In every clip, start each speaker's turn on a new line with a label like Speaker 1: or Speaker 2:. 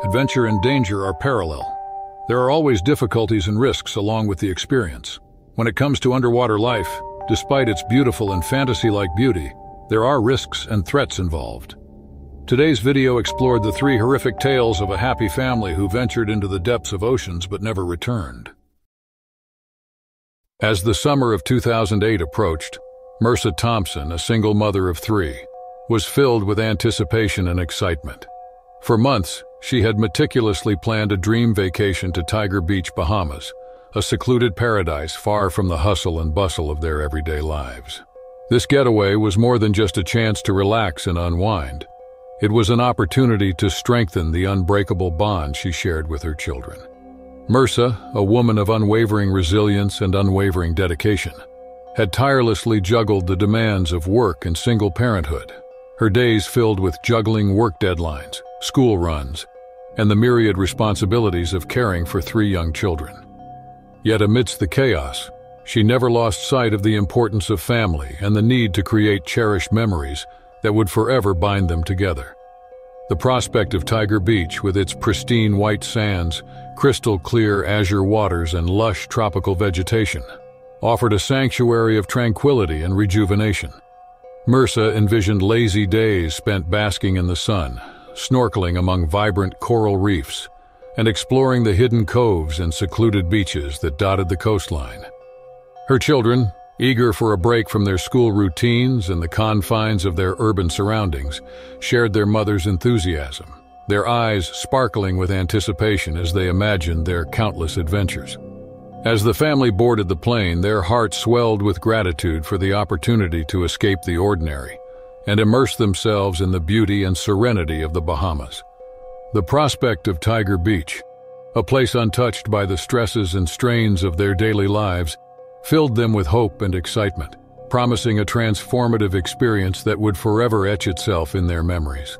Speaker 1: adventure and danger are parallel. There are always difficulties and risks along with the experience. When it comes to underwater life, despite its beautiful and fantasy-like beauty, there are risks and threats involved. Today's video explored the 3 horrific tales of a happy family who ventured into the depths of oceans but never returned. As the summer of 2008 approached, Mersa Thompson, a single mother of 3, was filled with anticipation and excitement. For months, she had meticulously planned a dream vacation to Tiger Beach, Bahamas, a secluded paradise far from the hustle and bustle of their everyday lives. This getaway was more than just a chance to relax and unwind. It was an opportunity to strengthen the unbreakable bond she shared with her children. Mersa, a woman of unwavering resilience and unwavering dedication, had tirelessly juggled the demands of work and single parenthood, her days filled with juggling work deadlines, school runs, and the myriad responsibilities of caring for 3 young children. Yet amidst the chaos, she never lost sight of the importance of family and the need to create cherished memories that would forever bind them together. The prospect of Tiger Beach, with its pristine white sands, crystal clear azure waters, and lush tropical vegetation, offered a sanctuary of tranquility and rejuvenation. Mersa envisioned lazy days spent basking in the sun, snorkeling among vibrant coral reefs, and exploring the hidden coves and secluded beaches that dotted the coastline. Her children, eager for a break from their school routines and the confines of their urban surroundings, shared their mother's enthusiasm, their eyes sparkling with anticipation as they imagined their countless adventures. As the family boarded the plane, their hearts swelled with gratitude for the opportunity to escape the ordinary and immerse themselves in the beauty and serenity of the Bahamas. The prospect of Tiger Beach, a place untouched by the stresses and strains of their daily lives, filled them with hope and excitement, promising a transformative experience that would forever etch itself in their memories.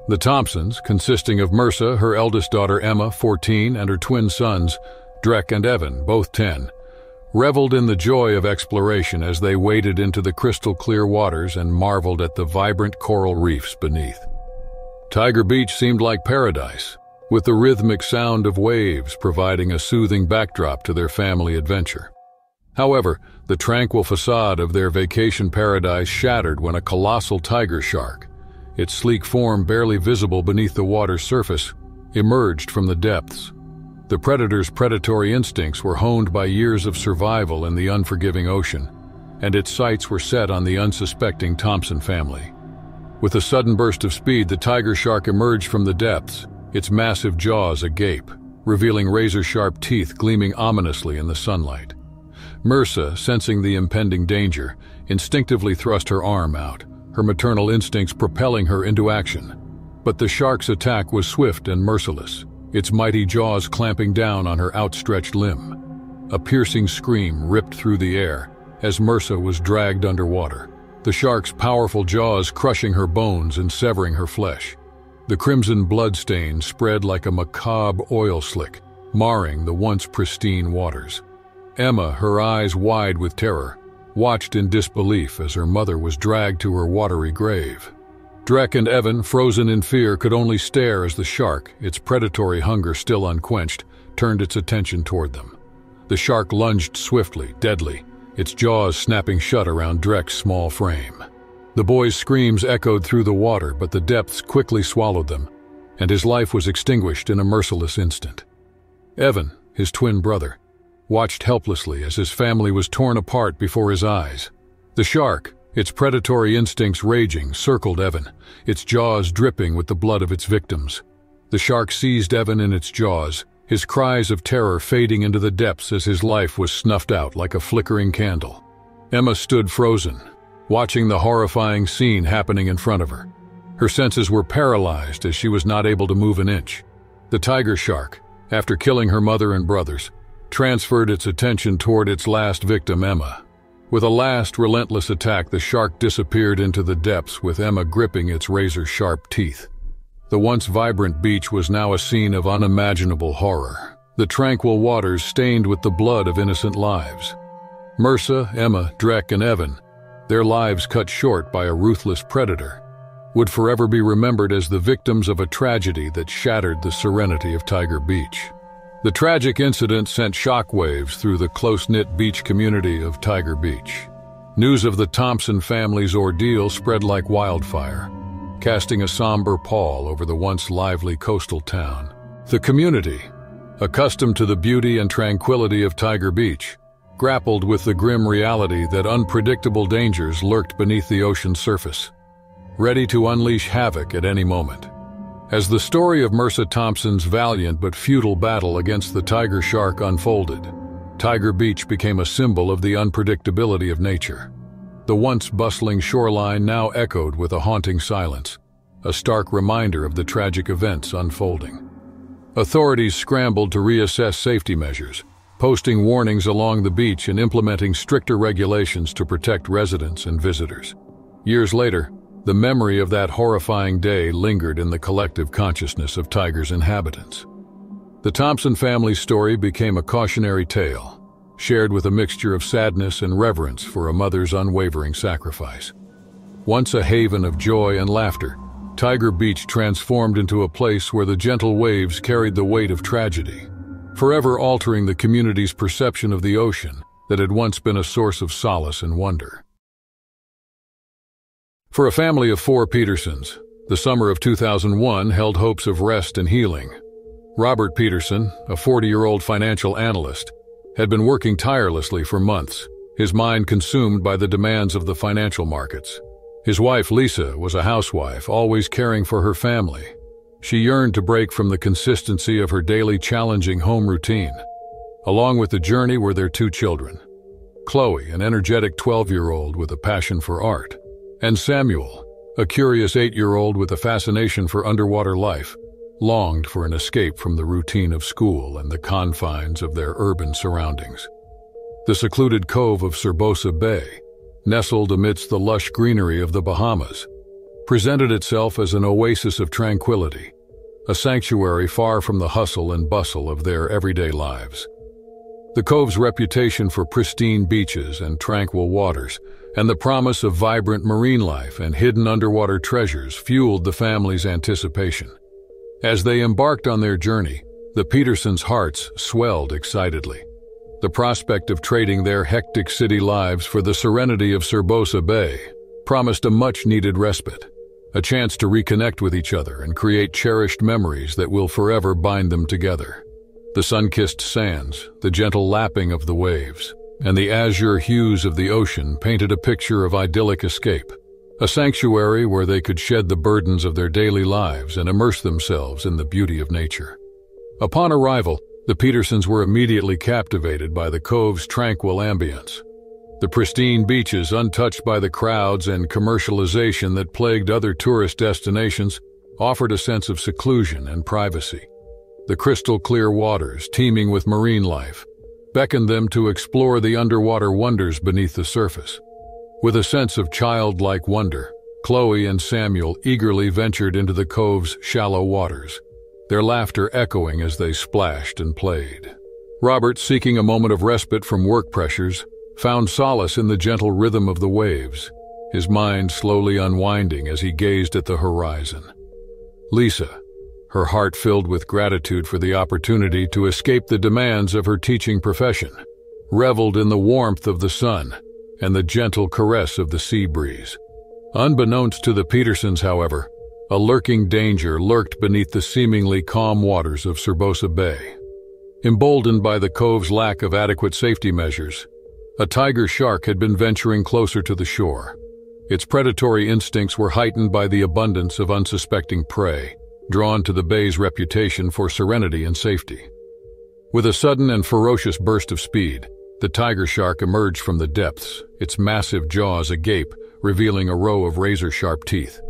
Speaker 1: The Thompsons, consisting of Mersa, her eldest daughter Emma, 14, and her twin sons, Drek and Evan, both 10, reveled in the joy of exploration as they waded into the crystal-clear waters and marveled at the vibrant coral reefs beneath. Tiger Beach seemed like paradise, with the rhythmic sound of waves providing a soothing backdrop to their family adventure. However, the tranquil facade of their vacation paradise shattered when a colossal tiger shark, its sleek form barely visible beneath the water's surface, emerged from the depths. The predator's predatory instincts were honed by years of survival in the unforgiving ocean, and its sights were set on the unsuspecting Thompson family. With a sudden burst of speed, the tiger shark emerged from the depths, its massive jaws agape, revealing razor-sharp teeth gleaming ominously in the sunlight. Mersa, sensing the impending danger, instinctively thrust her arm out, her maternal instincts propelling her into action. But the shark's attack was swift and merciless, its mighty jaws clamping down on her outstretched limb. A piercing scream ripped through the air as Mersa was dragged underwater, the shark's powerful jaws crushing her bones and severing her flesh. The crimson bloodstain spread like a macabre oil slick, marring the once pristine waters. Emma, her eyes wide with terror, watched in disbelief as her mother was dragged to her watery grave. Drek and Evan, frozen in fear, could only stare as the shark, its predatory hunger still unquenched, turned its attention toward them. The shark lunged swiftly, deadly, its jaws snapping shut around Drek's small frame. The boy's screams echoed through the water, but the depths quickly swallowed them, and his life was extinguished in a merciless instant. Evan, his twin brother, watched helplessly as his family was torn apart before his eyes. The shark, its predatory instincts raging, circled Evan, its jaws dripping with the blood of its victims. The shark seized Evan in its jaws, his cries of terror fading into the depths as his life was snuffed out like a flickering candle. Emma stood frozen, watching the horrifying scene happening in front of her. Her senses were paralyzed as she was not able to move an inch. The tiger shark, after killing her mother and brothers, transferred its attention toward its last victim, Emma. With a last relentless attack, the shark disappeared into the depths with Emma gripping its razor-sharp teeth. The once vibrant beach was now a scene of unimaginable horror, the tranquil waters stained with the blood of innocent lives. Mersa, Emma, Drek, and Evan, their lives cut short by a ruthless predator. would forever be remembered as the victims of a tragedy that shattered the serenity of Tiger Beach. The tragic incident sent shockwaves through the close-knit beach community of Tiger Beach. News of the Thompson family's ordeal spread like wildfire, casting a somber pall over the once lively coastal town. The community, accustomed to the beauty and tranquility of Tiger Beach, grappled with the grim reality that unpredictable dangers lurked beneath the ocean's surface, ready to unleash havoc at any moment. As the story of Mersa Thompson's valiant but futile battle against the tiger shark unfolded, Tiger Beach became a symbol of the unpredictability of nature. The once bustling shoreline now echoed with a haunting silence, a stark reminder of the tragic events unfolding. Authorities scrambled to reassess safety measures, posting warnings along the beach and implementing stricter regulations to protect residents and visitors. Years later, the memory of that horrifying day lingered in the collective consciousness of Tiger's inhabitants. The Thompson family's story became a cautionary tale, shared with a mixture of sadness and reverence for a mother's unwavering sacrifice. Once a haven of joy and laughter, Tiger Beach transformed into a place where the gentle waves carried the weight of tragedy, forever altering the community's perception of the ocean that had once been a source of solace and wonder. For a family of 4 Petersons, the summer of 2001 held hopes of rest and healing. Robert Peterson, a 40-year-old financial analyst, had been working tirelessly for months, his mind consumed by the demands of the financial markets. His wife, Lisa, was a housewife, always caring for her family. She yearned to break from the consistency of her daily challenging home routine. Along with the journey were their 2 children, Chloe, an energetic 12-year-old with a passion for art, and Samuel, a curious 8-year-old with a fascination for underwater life, longed for an escape from the routine of school and the confines of their urban surroundings. The secluded cove of Surbosa Bay, nestled amidst the lush greenery of the Bahamas, presented itself as an oasis of tranquility, a sanctuary far from the hustle and bustle of their everyday lives. The cove's reputation for pristine beaches and tranquil waters, and the promise of vibrant marine life and hidden underwater treasures fueled the family's anticipation. As they embarked on their journey, the Petersons' hearts swelled excitedly. The prospect of trading their hectic city lives for the serenity of Surbosa Bay promised a much-needed respite, a chance to reconnect with each other and create cherished memories that will forever bind them together. The sun-kissed sands, the gentle lapping of the waves, and the azure hues of the ocean painted a picture of idyllic escape, a sanctuary where they could shed the burdens of their daily lives and immerse themselves in the beauty of nature. Upon arrival, the Petersons were immediately captivated by the cove's tranquil ambience. The pristine beaches, untouched by the crowds and commercialization that plagued other tourist destinations, offered a sense of seclusion and privacy. The crystal-clear waters, teeming with marine life, beckoned them to explore the underwater wonders beneath the surface. With a sense of childlike wonder, Chloe and Samuel eagerly ventured into the cove's shallow waters, their laughter echoing as they splashed and played. Robert, seeking a moment of respite from work pressures, found solace in the gentle rhythm of the waves, his mind slowly unwinding as he gazed at the horizon. Lisa, her heart filled with gratitude for the opportunity to escape the demands of her teaching profession, reveled in the warmth of the sun and the gentle caress of the sea breeze. Unbeknownst to the Petersons, however, a lurking danger lurked beneath the seemingly calm waters of Surbosa Bay. Emboldened by the cove's lack of adequate safety measures, a tiger shark had been venturing closer to the shore. Its predatory instincts were heightened by the abundance of unsuspecting prey, drawn to the bay's reputation for serenity and safety. With a sudden and ferocious burst of speed, the tiger shark emerged from the depths, its massive jaws agape, revealing a row of razor-sharp teeth.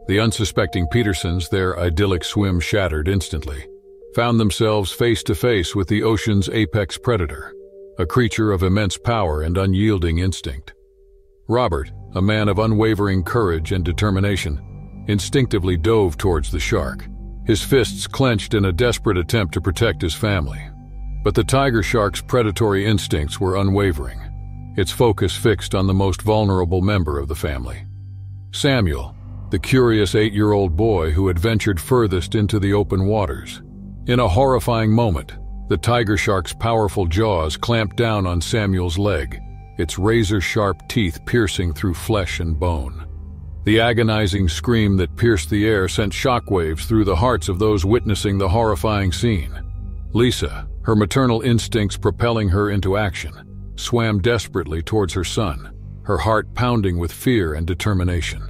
Speaker 1: The unsuspecting Petersons, their idyllic swim shattered instantly, found themselves face to face with the ocean's apex predator, a creature of immense power and unyielding instinct. Robert, a man of unwavering courage and determination, instinctively dove towards the shark, his fists clenched in a desperate attempt to protect his family. But the tiger shark's predatory instincts were unwavering, its focus fixed on the most vulnerable member of the family. Samuel, the curious 8-year-old boy who had ventured furthest into the open waters. In a horrifying moment, the tiger shark's powerful jaws clamped down on Samuel's leg, its razor-sharp teeth piercing through flesh and bone. The agonizing scream that pierced the air sent shockwaves through the hearts of those witnessing the horrifying scene. Lisa, her maternal instincts propelling her into action, swam desperately towards her son, her heart pounding with fear and determination.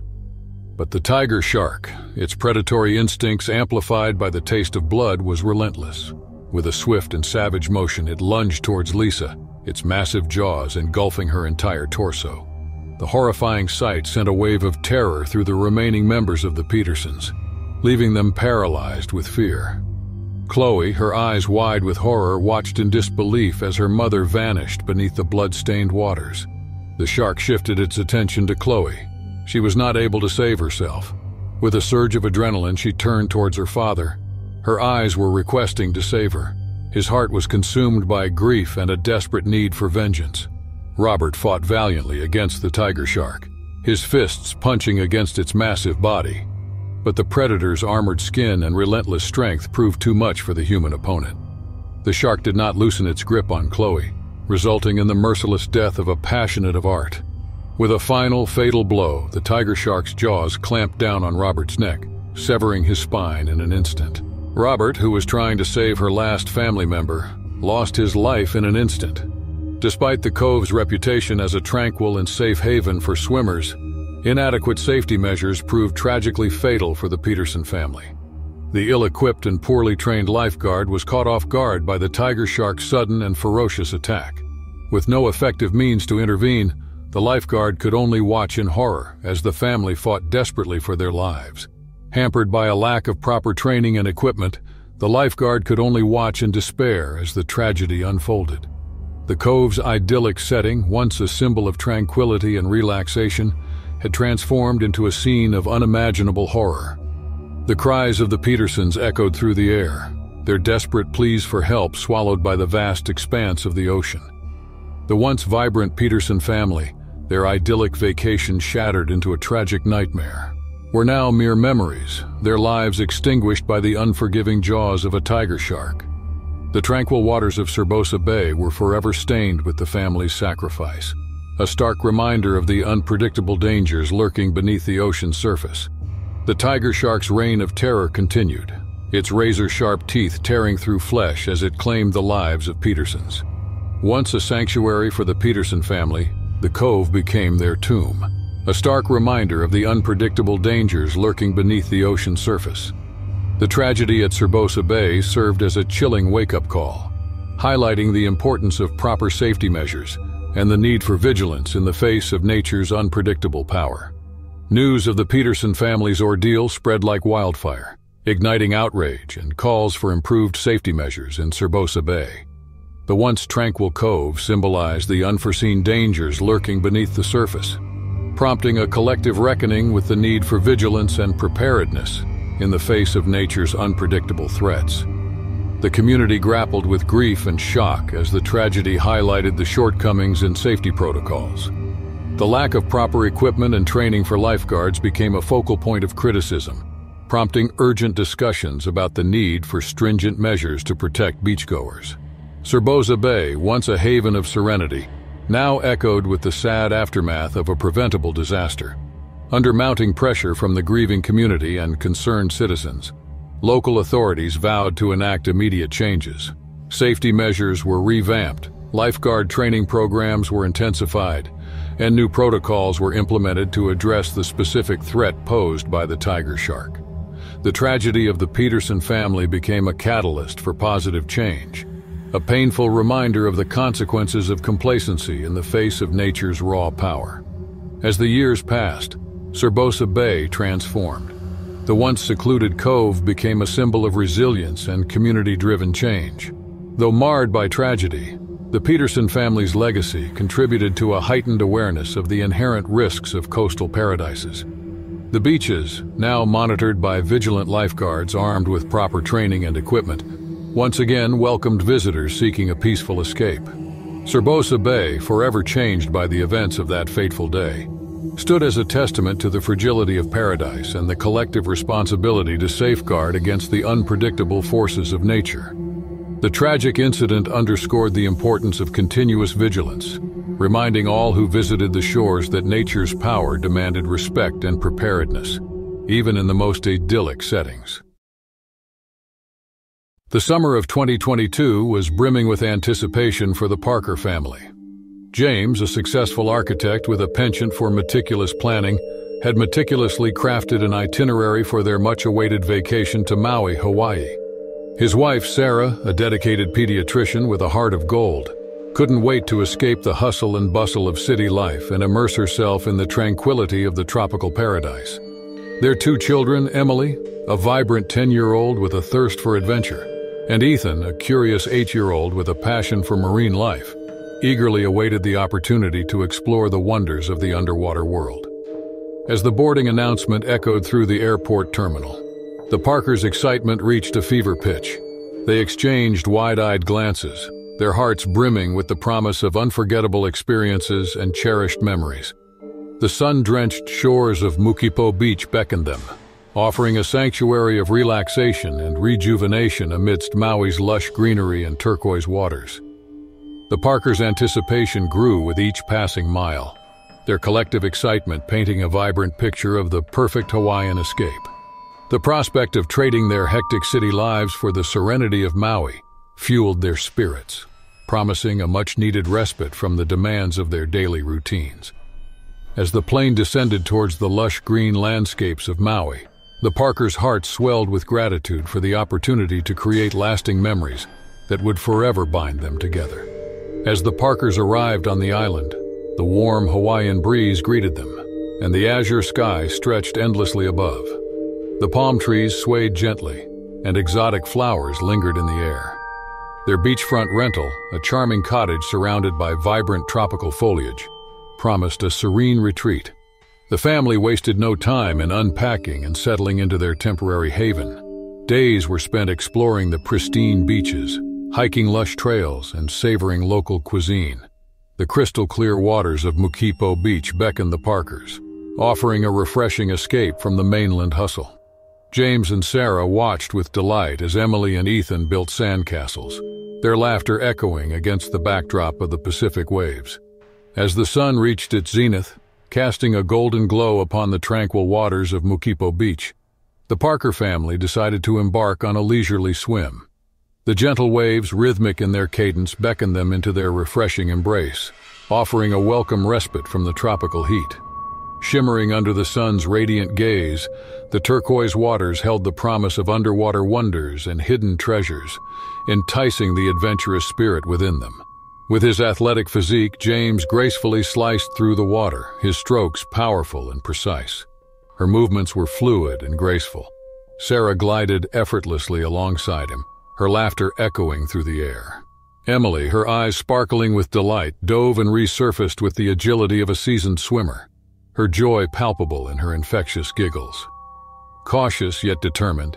Speaker 1: But the tiger shark, its predatory instincts amplified by the taste of blood, was relentless. With a swift and savage motion, it lunged towards Lisa, its massive jaws engulfing her entire torso. The horrifying sight sent a wave of terror through the remaining members of the Petersons, leaving them paralyzed with fear. Chloe, her eyes wide with horror, watched in disbelief as her mother vanished beneath the blood-stained waters. The shark shifted its attention to Chloe. She was not able to save herself. With a surge of adrenaline, she turned towards her father. Her eyes were requesting to save her. His heart was consumed by grief and a desperate need for vengeance. Robert fought valiantly against the tiger shark, his fists punching against its massive body. But the predator's armored skin and relentless strength proved too much for the human opponent. The shark did not loosen its grip on Chloe, resulting in the merciless death of a passionate of art. With a final, fatal blow, the tiger shark's jaws clamped down on Robert's neck, severing his spine in an instant. Robert, who was trying to save her last family member, lost his life in an instant. Despite the cove's reputation as a tranquil and safe haven for swimmers, inadequate safety measures proved tragically fatal for the Peterson family. The ill-equipped and poorly trained lifeguard was caught off guard by the tiger shark's sudden and ferocious attack. With no effective means to intervene, the lifeguard could only watch in horror as the family fought desperately for their lives. Hampered by a lack of proper training and equipment, the lifeguard could only watch in despair as the tragedy unfolded. The cove's idyllic setting, once a symbol of tranquility and relaxation, had transformed into a scene of unimaginable horror. The cries of the Petersons echoed through the air, their desperate pleas for help swallowed by the vast expanse of the ocean. The once vibrant Peterson family, their idyllic vacation shattered into a tragic nightmare, were now mere memories, their lives extinguished by the unforgiving jaws of a tiger shark. The tranquil waters of Surbosa Bay were forever stained with the family's sacrifice, a stark reminder of the unpredictable dangers lurking beneath the ocean's surface. The tiger shark's reign of terror continued, its razor-sharp teeth tearing through flesh as it claimed the lives of Petersons. Once a sanctuary for the Peterson family, the cove became their tomb, a stark reminder of the unpredictable dangers lurking beneath the ocean's surface. The tragedy at Surbosa Bay served as a chilling wake-up call, highlighting the importance of proper safety measures and the need for vigilance in the face of nature's unpredictable power. News of the Peterson family's ordeal spread like wildfire, igniting outrage and calls for improved safety measures in Surbosa Bay. The once tranquil cove symbolized the unforeseen dangers lurking beneath the surface, prompting a collective reckoning with the need for vigilance and preparedness in the face of nature's unpredictable threats. The community grappled with grief and shock as the tragedy highlighted the shortcomings in safety protocols. The lack of proper equipment and training for lifeguards became a focal point of criticism, prompting urgent discussions about the need for stringent measures to protect beachgoers. Surbosa Bay, once a haven of serenity, now echoed with the sad aftermath of a preventable disaster. Under mounting pressure from the grieving community and concerned citizens, local authorities vowed to enact immediate changes. Safety measures were revamped, lifeguard training programs were intensified, and new protocols were implemented to address the specific threat posed by the tiger shark. The tragedy of the Peterson family became a catalyst for positive change, a painful reminder of the consequences of complacency in the face of nature's raw power. As the years passed, Surbosa Bay transformed. The once secluded cove became a symbol of resilience and community-driven change. Though marred by tragedy, the Peterson family's legacy contributed to a heightened awareness of the inherent risks of coastal paradises. The beaches, now monitored by vigilant lifeguards armed with proper training and equipment, once again welcomed visitors seeking a peaceful escape. Surbosa Bay, forever changed by the events of that fateful day, stood as a testament to the fragility of paradise and the collective responsibility to safeguard against the unpredictable forces of nature. The tragic incident underscored the importance of continuous vigilance, reminding all who visited the shores that nature's power demanded respect and preparedness, even in the most idyllic settings. The summer of 2022 was brimming with anticipation for the Parker family. James, a successful architect with a penchant for meticulous planning, had meticulously crafted an itinerary for their much-awaited vacation to Maui, Hawaii. His wife, Sarah, a dedicated pediatrician with a heart of gold, couldn't wait to escape the hustle and bustle of city life and immerse herself in the tranquility of the tropical paradise. Their 2 children, Emily, a vibrant 10-year-old with a thirst for adventure, and Ethan, a curious 8-year-old with a passion for marine life, eagerly awaited the opportunity to explore the wonders of the underwater world. As the boarding announcement echoed through the airport terminal, the Parkers' excitement reached a fever pitch. They exchanged wide-eyed glances, their hearts brimming with the promise of unforgettable experiences and cherished memories. The sun-drenched shores of Mukipo Beach beckoned them, offering a sanctuary of relaxation and rejuvenation amidst Maui's lush greenery and turquoise waters. The Parkers' anticipation grew with each passing mile, their collective excitement painting a vibrant picture of the perfect Hawaiian escape. The prospect of trading their hectic city lives for the serenity of Maui fueled their spirits, promising a much-needed respite from the demands of their daily routines. As the plane descended towards the lush green landscapes of Maui, the Parkers' hearts swelled with gratitude for the opportunity to create lasting memories that would forever bind them together. As the Parkers arrived on the island, the warm Hawaiian breeze greeted them, and the azure sky stretched endlessly above. The palm trees swayed gently, and exotic flowers lingered in the air. Their beachfront rental, a charming cottage surrounded by vibrant tropical foliage, promised a serene retreat. The family wasted no time in unpacking and settling into their temporary haven. Days were spent exploring the pristine beaches, hiking lush trails, and savoring local cuisine. The crystal-clear waters of Mukipo Beach beckoned the Parkers, offering a refreshing escape from the mainland hustle. James and Sarah watched with delight as Emily and Ethan built sandcastles, their laughter echoing against the backdrop of the Pacific waves. As the sun reached its zenith, casting a golden glow upon the tranquil waters of Mukipo Beach, the Parker family decided to embark on a leisurely swim. The gentle waves, rhythmic in their cadence, beckoned them into their refreshing embrace, offering a welcome respite from the tropical heat. Shimmering under the sun's radiant gaze, the turquoise waters held the promise of underwater wonders and hidden treasures, enticing the adventurous spirit within them. With his athletic physique, James gracefully sliced through the water, his strokes powerful and precise. Her movements were fluid and graceful. Sarah glided effortlessly alongside him, her laughter echoing through the air. Emily, her eyes sparkling with delight, dove and resurfaced with the agility of a seasoned swimmer, her joy palpable in her infectious giggles. Cautious yet determined,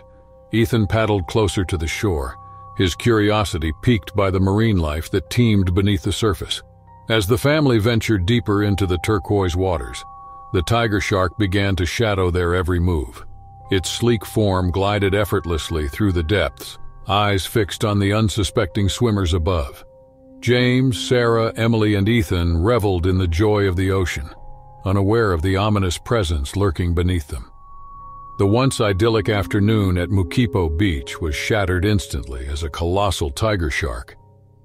Speaker 1: Ethan paddled closer to the shore, his curiosity piqued by the marine life that teemed beneath the surface. As the family ventured deeper into the turquoise waters, the tiger shark began to shadow their every move. Its sleek form glided effortlessly through the depths, eyes fixed on the unsuspecting swimmers above. James, Sarah, Emily, and Ethan reveled in the joy of the ocean, unaware of the ominous presence lurking beneath them. The once idyllic afternoon at Mukipo Beach was shattered instantly as a colossal tiger shark,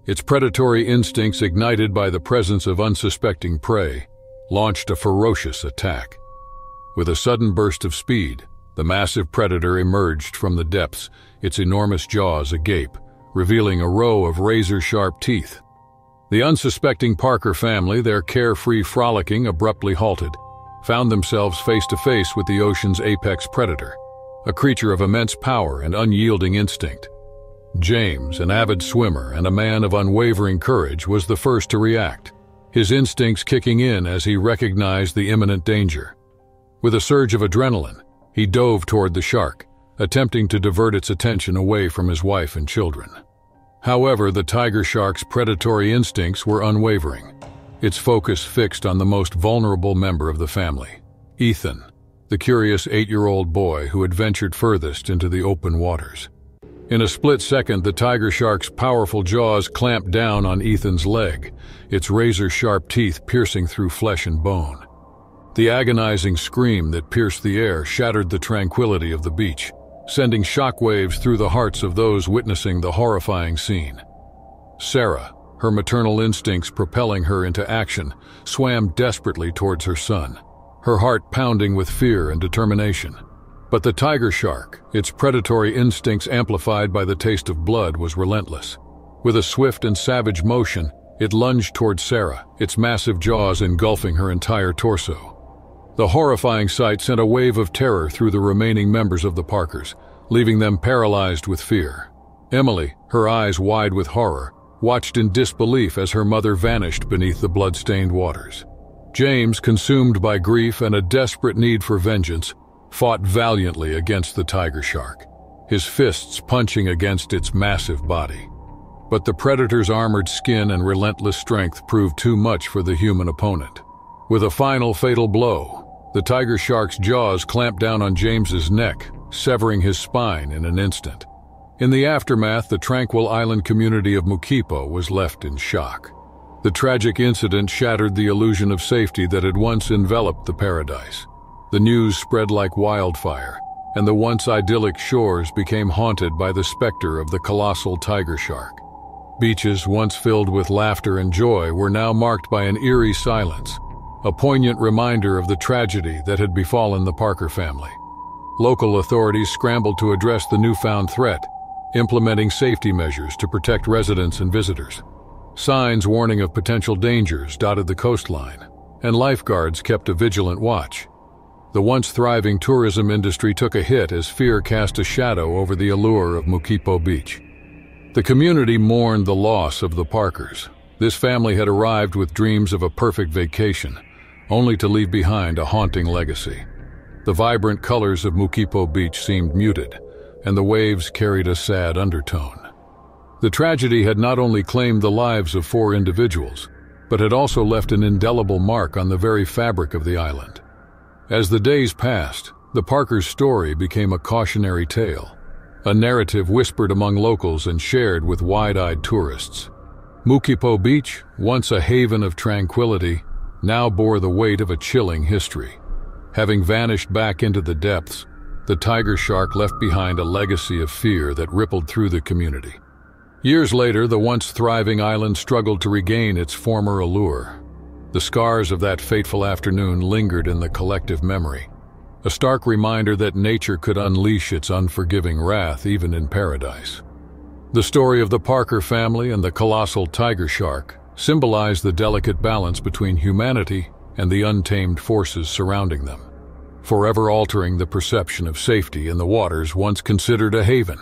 Speaker 1: its predatory instincts ignited by the presence of unsuspecting prey, launched a ferocious attack. With a sudden burst of speed, the massive predator emerged from the depths, its enormous jaws agape, revealing a row of razor-sharp teeth. The unsuspecting Parker family, their carefree frolicking abruptly halted, found themselves face to face with the ocean's apex predator, a creature of immense power and unyielding instinct. James, an avid swimmer and a man of unwavering courage, was the first to react, his instincts kicking in as he recognized the imminent danger. With a surge of adrenaline, he dove toward the shark, attempting to divert its attention away from his wife and children. However, the tiger shark's predatory instincts were unwavering. its focus fixed on the most vulnerable member of the family, Ethan, the curious 8-year-old boy who had ventured furthest into the open waters. In a split second, the tiger shark's powerful jaws clamped down on Ethan's leg, its razor-sharp teeth piercing through flesh and bone. The agonizing scream that pierced the air shattered the tranquility of the beach, sending shockwaves through the hearts of those witnessing the horrifying scene. Sarah, her maternal instincts propelling her into action, swam desperately towards her son, her heart pounding with fear and determination. But the tiger shark, its predatory instincts amplified by the taste of blood, was relentless. With a swift and savage motion, it lunged toward Sarah, its massive jaws engulfing her entire torso. The horrifying sight sent a wave of terror through the remaining members of the Parkers, leaving them paralyzed with fear. Emily, her eyes wide with horror, watched in disbelief as her mother vanished beneath the blood-stained waters. James, consumed by grief and a desperate need for vengeance, fought valiantly against the tiger shark, his fists punching against its massive body. But the predator's armored skin and relentless strength proved too much for the human opponent. With a final fatal blow, the tiger shark's jaws clamped down on James's neck, severing his spine in an instant. In the aftermath, the tranquil island community of Moquipo was left in shock. The tragic incident shattered the illusion of safety that had once enveloped the paradise. The news spread like wildfire, and the once idyllic shores became haunted by the specter of the colossal tiger shark. Beaches once filled with laughter and joy were now marked by an eerie silence, a poignant reminder of the tragedy that had befallen the Parker family. Local authorities scrambled to address the newfound threat, implementing safety measures to protect residents and visitors. Signs warning of potential dangers dotted the coastline, and lifeguards kept a vigilant watch. The once thriving tourism industry took a hit as fear cast a shadow over the allure of Moquipo Beach. The community mourned the loss of the Parkers. This family had arrived with dreams of a perfect vacation, only to leave behind a haunting legacy. The vibrant colors of Moquipo Beach seemed muted, and the waves carried a sad undertone. The tragedy had not only claimed the lives of 4 individuals, but had also left an indelible mark on the very fabric of the island. As the days passed, the Parkers' story became a cautionary tale, a narrative whispered among locals and shared with wide-eyed tourists. Moquipo Beach, once a haven of tranquility, now bore the weight of a chilling history. Having vanished back into the depths, the tiger shark left behind a legacy of fear that rippled through the community. Years later, the once thriving island struggled to regain its former allure. The scars of that fateful afternoon lingered in the collective memory, a stark reminder that nature could unleash its unforgiving wrath even in paradise. The story of the Parker family and the colossal tiger shark symbolized the delicate balance between humanity and the untamed forces surrounding them, forever altering the perception of safety in the waters once considered a haven.